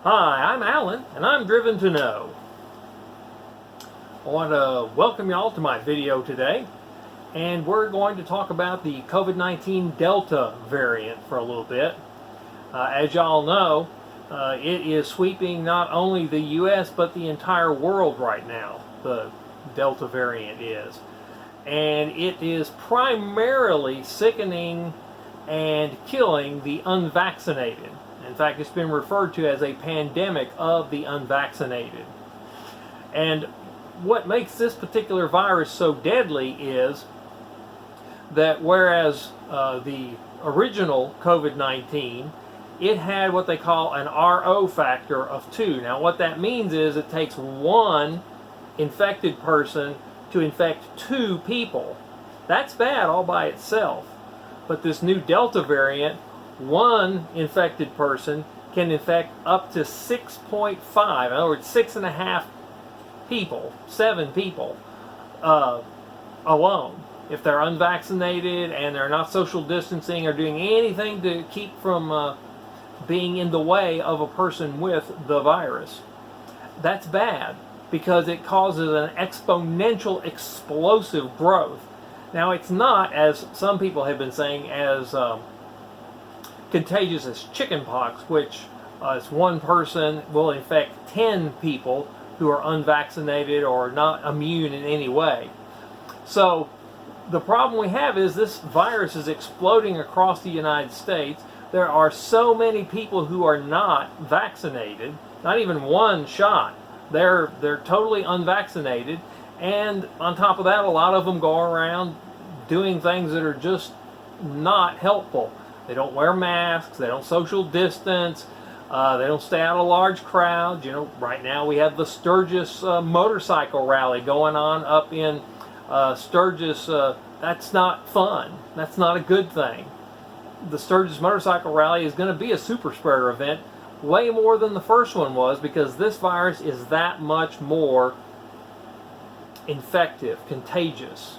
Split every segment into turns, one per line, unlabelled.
Hi, I'm Alan, and I'm driven to know. I want to welcome y'all to my video today, and we're going to talk about the COVID-19 Delta variant for a little bit. As y'all know, it is sweeping not only the U.S. but the entire world right now, the Delta variant is. And it is primarily sickening and killing the unvaccinated. In fact, it's been referred to as a pandemic of the unvaccinated. And what makes this particular virus so deadly is that whereas the original COVID-19, it had what they call an RO factor of 2. Now what that means is it takes one infected person to infect 2 people. That's bad all by itself. But this new Delta variant, one infected person can infect up to 6.5, in other words 6.5 people, 7 people alone. If they're unvaccinated and they're not social distancing or doing anything to keep from being in the way of a person with the virus. That's bad because it causes an exponential, explosive growth. Now it's not, as some people have been saying, as contagious as chickenpox, which is one person will infect 10 people who are unvaccinated or not immune in any way. So the problem we have is this virus is exploding across the United States. There are so many people who are not vaccinated, not even one shot. They're totally unvaccinated, and on top of that, a lot of them go around doing things that are just not helpful. They don't wear masks, they don't social distance, they don't stay out of large crowds. You know, right now we have the Sturgis motorcycle rally going on up in Sturgis. That's not fun. That's not a good thing. The Sturgis motorcycle rally is going to be a super spreader event, way more than the first one was, because this virus is that much more infective, contagious.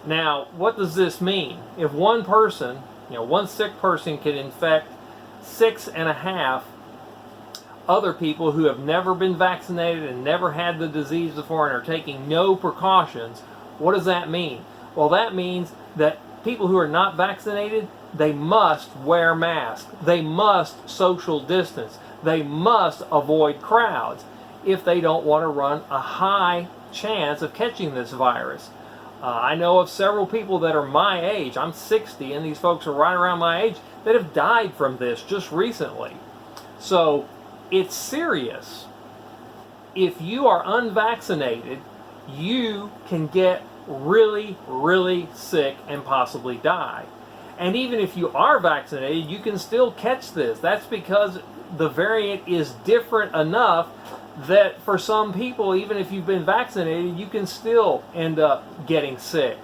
Now, what does this mean? If one person, one sick person can infect 6.5 other people who have never been vaccinated and never had the disease before and are taking no precautions, what does that mean? Well, that means that people who are not vaccinated, they must wear masks. They must social distance. They must avoid crowds if they don't want to run a high chance of catching this virus. I know of several people that are my age. I'm 60, and these folks are right around my age that have died from this just recently. So it's serious. If you are unvaccinated, you can get really, really sick and possibly die. And even if you are vaccinated, you can still catch this. That's because the variant is different enough that for some people, even if you've been vaccinated, you can still end up getting sick.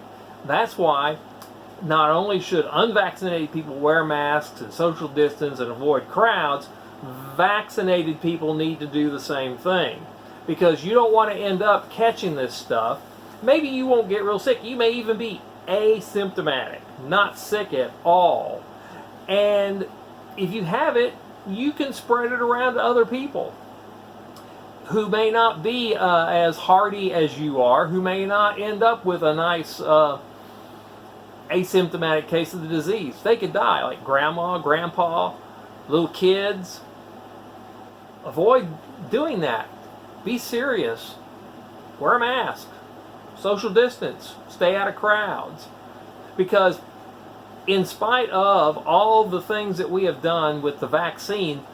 That's why not only should unvaccinated people wear masks and social distance and avoid crowds, vaccinated people need to do the same thing. Because you don't want to end up catching this stuff. Maybe you won't get real sick. You may even be asymptomatic, not sick at all. And if you have it, you can spread it around to other people who may not be as hardy as you are, who may not end up with a nice asymptomatic case of the disease. They could die, like grandma, grandpa, little kids. Avoid doing that. Be serious. Wear a mask. Social distance. Stay out of crowds. Because in spite of all the things that we have done with the vaccine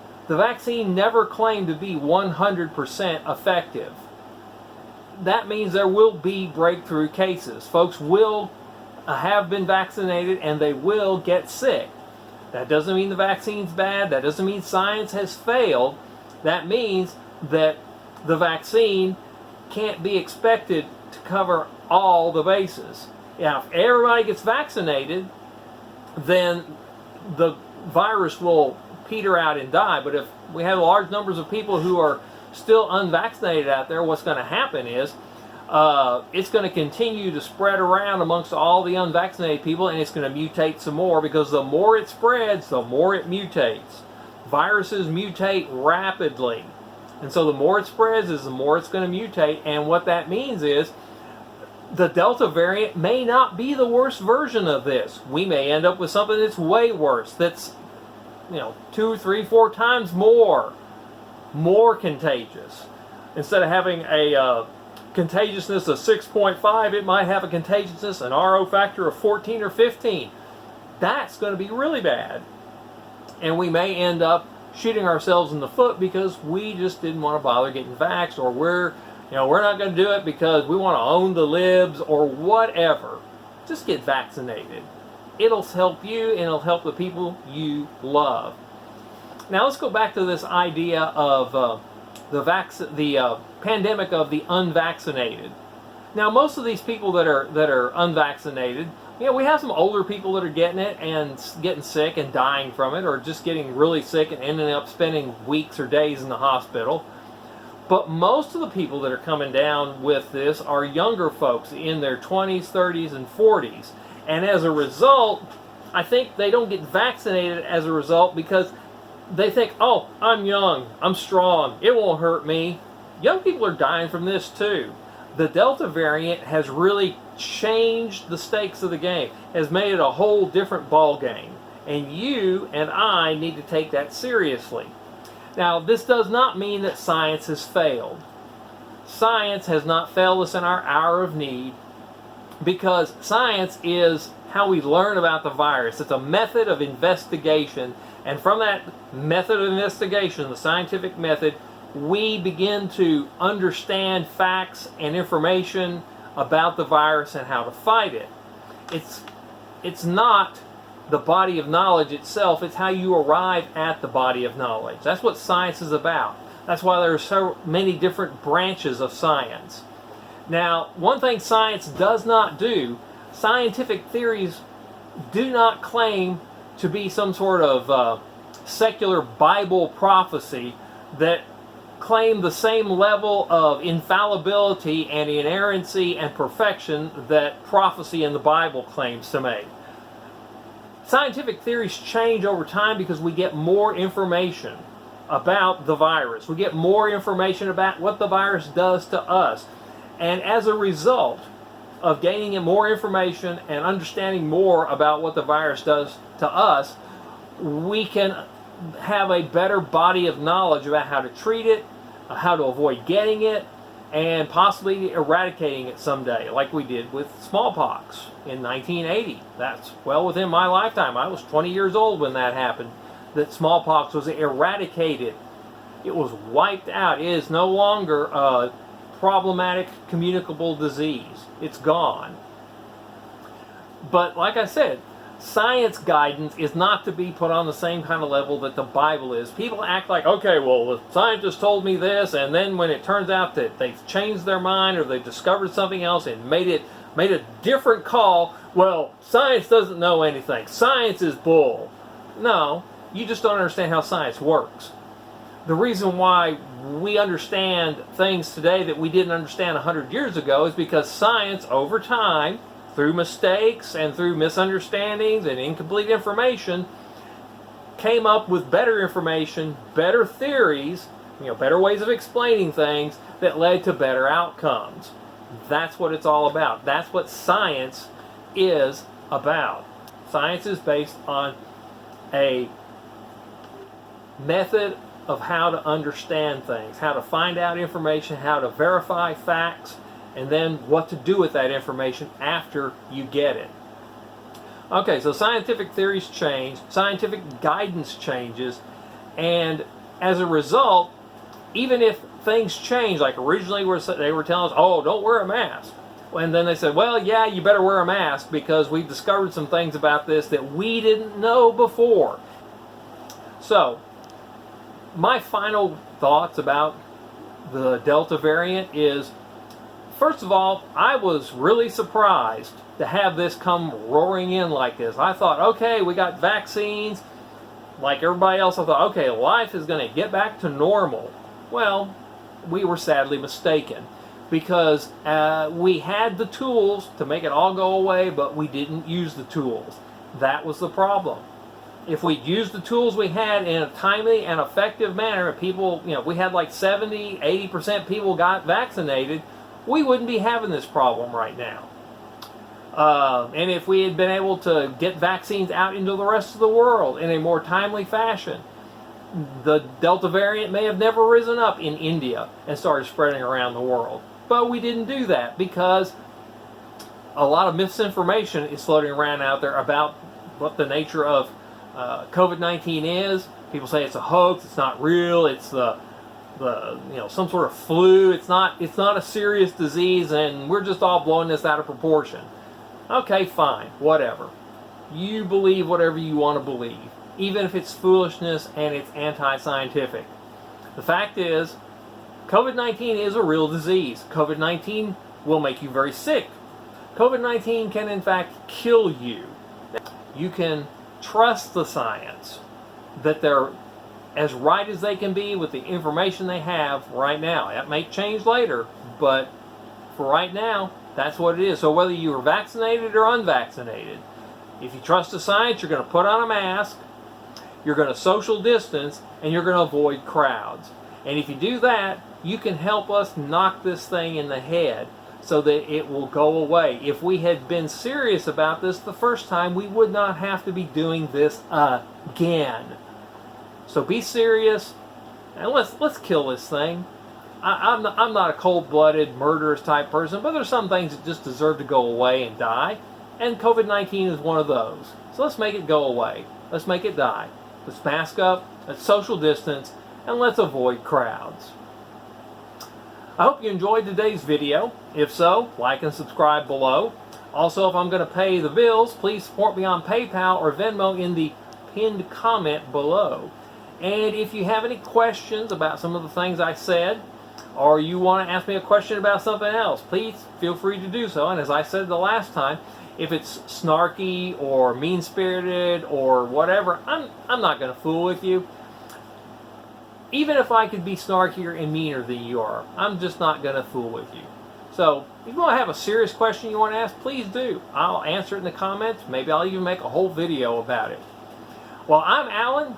never claimed to be 100% effective. That means there will be breakthrough cases. Folks will have been vaccinated and they will get sick. That doesn't mean the vaccine's bad. That doesn't mean science has failed. That means that the vaccine can't be expected to cover all the bases. Now, if everybody gets vaccinated, then the virus will peter out and die. But if we have large numbers of people who are still unvaccinated out there, what's going to happen is it's going to continue to spread around amongst all the unvaccinated people, and it's going to mutate some more, because the more it spreads, the more it mutates. Viruses mutate rapidly. And so the more it spreads is the more it's going to mutate. And what that means is the Delta variant may not be the worst version of this. We may end up with something that's way worse, that's 2, 3, 4 times more contagious. Instead of having a contagiousness of 6.5, it might have a contagiousness, an RO factor of 14 or 15. That's going to be really bad. And we may end up shooting ourselves in the foot because we just didn't want to bother getting vaxxed, or we're not going to do it because we want to own the libs or whatever. Just get vaccinated. It'll help you and it'll help the people you love. Now let's go back to this idea of the pandemic of the unvaccinated. Now most of these people that are unvaccinated, we have some older people that are getting it and getting sick and dying from it, or just getting really sick and ending up spending weeks or days in the hospital. But most of the people that are coming down with this are younger folks in their 20s, 30s, and 40s. And as a result, I think they don't get vaccinated as a result because they think, oh, I'm young, I'm strong, it won't hurt me. Young people are dying from this too. The Delta variant has really changed the stakes of the game, has made it a whole different ball game. And you and I need to take that seriously. Now, this does not mean that science has failed. Science has not failed us in our hour of need, because science is how we learn about the virus. It's a method of investigation, and from that method of investigation, the scientific method, we begin to understand facts and information about the virus and how to fight it. It's not the body of knowledge itself, it's how you arrive at the body of knowledge. That's what science is about. That's why there are so many different branches of science. Now, one thing science does not do, scientific theories do not claim to be some sort of secular Bible prophecy that claim the same level of infallibility and inerrancy and perfection that prophecy in the Bible claims to make. Scientific theories change over time because we get more information about the virus. We get more information about what the virus does to us. And as a result of gaining more information and understanding more about what the virus does to us, we can have a better body of knowledge about how to treat it, how to avoid getting it, and possibly eradicating it someday, like we did with smallpox in 1980. That's well within my lifetime. I was 20 years old when that happened, that smallpox was eradicated. It was wiped out. It is no longer a problematic communicable disease. It's gone. But like I said, science guidance is not to be put on the same kind of level that the Bible is. People act like, okay, well, the scientist told me this, and then when it turns out that they've changed their mind or they've discovered something else and made a different call, well, science doesn't know anything. Science is bull. No, you just don't understand how science works. The reason why we understand things today that we didn't understand 100 years ago is because science, over time, through mistakes and through misunderstandings and incomplete information, came up with better information, better theories, better ways of explaining things that led to better outcomes. That's what it's all about. That's what science is about. Science is based on a method of how to understand things, how to find out information, how to verify facts, and then what to do with that information after you get it. Okay, so scientific theories change, scientific guidance changes, and as a result, even if things change, like originally they were telling us, oh, don't wear a mask. And then they said, well, yeah, you better wear a mask because we've discovered some things about this that we didn't know before. So, my final thoughts about the Delta variant is, first of all, I was really surprised to have this come roaring in like this. I thought, okay, we got vaccines. Like everybody else, I thought, okay, life is going to get back to normal. Well, we were sadly mistaken because we had the tools to make it all go away, but we didn't use the tools. That was the problem. if we used the tools we had in a timely and effective manner, and people, we had like 70, 80% people got vaccinated, we wouldn't be having this problem right now. And if we had been able to get vaccines out into the rest of the world in a more timely fashion, the Delta variant may have never risen up in India and started spreading around the world. But we didn't do that because a lot of misinformation is floating around out there about what the nature of COVID-19 is. People say it's a hoax, it's not real, it's some sort of flu, it's not a serious disease, and we're just all blowing this out of proportion. Okay, fine, whatever. You believe whatever you want to believe, even if it's foolishness and it's anti-scientific. The fact is, COVID-19 is a real disease. COVID-19 will make you very sick. COVID-19 can in fact kill you. You can trust the science that they're as right as they can be with the information they have right now. That may change later, but for right now, that's what it is. So whether you are vaccinated or unvaccinated, if you trust the science, you're going to put on a mask, you're going to social distance, and you're going to avoid crowds. And if you do that, you can help us knock this thing in the head so that it will go away. If we had been serious about this the first time, we would not have to be doing this again. So be serious, and let's kill this thing. I'm not a cold-blooded, murderous type person, but there's some things that just deserve to go away and die, and COVID-19 is one of those. So let's make it go away. Let's make it die. Let's mask up, let's social distance, and let's avoid crowds. I hope you enjoyed today's video. If so, like and subscribe below. Also, if I'm going to pay the bills, please support me on PayPal or Venmo in the pinned comment below. And if you have any questions about some of the things I said, or you want to ask me a question about something else, please feel free to do so. And as I said the last time, if it's snarky or mean-spirited or whatever, I'm not going to fool with you. Even if I could be snarkier and meaner than you are, I'm just not going to fool with you. So, if you want to have a serious question you want to ask, please do. I'll answer it in the comments. Maybe I'll even make a whole video about it. Well, I'm Alan,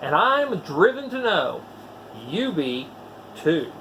and I'm driven to know you be too.